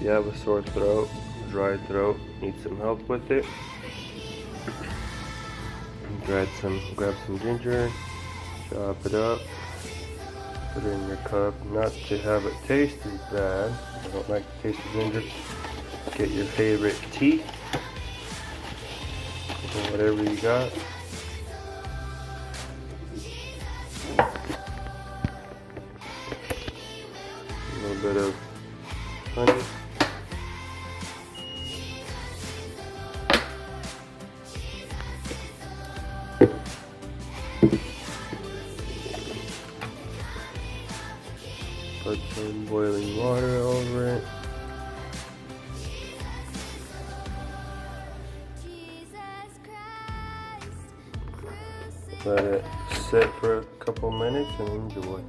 you have a sore throat, dry throat, need some help with it, grab some ginger, chop it up, put it in your cup. Not to have it taste as bad. I don't like the taste of ginger. Get your favorite tea, or whatever you got. A little bit of honey. Put some boiling water over it. Let it sit for a couple minutes and enjoy.